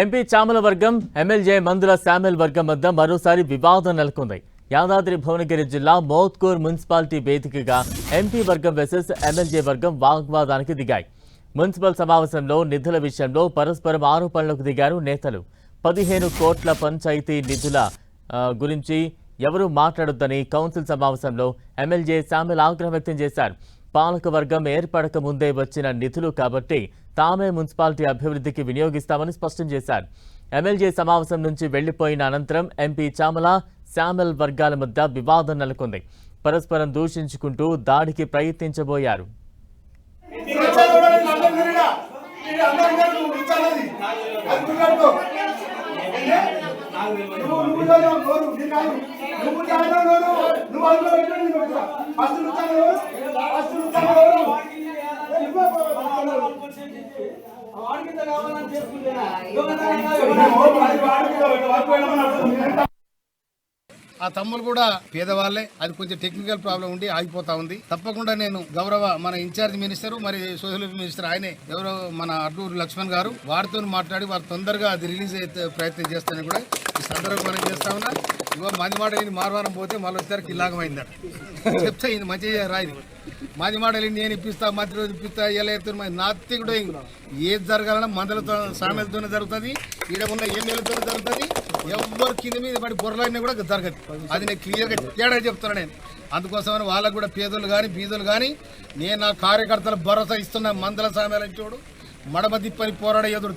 MP Chamala వర్గం MLA మందుల Samuel వర్గం మధ్య మరోసారి వివాదం నెలకొంది. యాదాద్రి భువనగిరి జిల్లా మోత్కూర్ మున్సిపాలిటీ వేదికగా ఎంపీ వర్గం వెసెస్ ఎమ్మెల్యే వర్గం వాగ్వాదానికి దిగాయి. మున్సిపల్ సమావేశంలో నిధుల విషయంలో పరస్పరం ఆరోపణలకు దిగారు నేతలు. 15 కోట్ల పంచాయతీ నిధుల గురించి ఎవరూ మాట్లాడొద్దని కౌన్సిల్ సమావేశంలో ఎమ్మెల్యే శామ్యుల్ ఆగ్రహం వ్యక్తం చేశారు. పాలక వర్గం ఏర్పడక ముందే వచ్చిన నిధులు కాబట్టి తామే మున్సిపాలిటీ అభివృద్ధికి వినియోగిస్తామని స్పష్టం చేశారు. ఎమ్మెల్యే సమావేశం నుంచి వెళ్లిపోయిన అనంతరం ఎంపీ చామల శామ్యుల్ వర్గాల మధ్య వివాదం నెలకొంది. పరస్పరం దూషించుకుంటూ దాడికి ప్రయత్నించబోయారు. ఆ తమ్ములు కూడా పేదవాళ్లే, అది కొంచెం టెక్నికల్ ప్రాబ్లం ఉండి ఆగిపోతా ఉంది. తప్పకుండా నేను గౌరవ మన ఇన్ఛార్జ్ మినిస్టర్ మరి సోషల్ మినిస్టర్ ఆయనే ఎవరో మన అడ్డూరు లక్ష్మణ్ గారు వారితో మాట్లాడి వారు తొందరగా అది రిలీజ్ అయితే ప్రయత్నం చేస్తానని కూడా ఈ సందర్భంగా చేస్తా ఉన్నా. ఇగో మాది మాట మారవారం పోతే మళ్ళీ వచ్చేసరికి ఇలాగమైందట చెప్తా. ఇది మంచిగా రాయి మాది మాటలు నేను ఇప్పిస్తా, మంత్రి రోజు ఇప్పిస్తా, ఎలా ఎత్తున్నా నాతి కూడా ఏది జరగాలన్నా మందలతో సామెలతోనే జరుగుతుంది, ఈడ ఉన్న ఎమ్మెల్యేలతో జరుగుతుంది. ఎవరు కింద మీద పడి బొర్రలైనా కూడా జరగదు. అది నేను క్లియర్గా తేడా చెప్తున్నా. నేను అందుకోసమని వాళ్ళకు కూడా పేదలు కానీ బీదలు కానీ నేను నా కార్యకర్తలు భరోసా ఇస్తున్నా. మందల సామెలని చూడు మడమ దిప్పని పోరాడ ఎదురు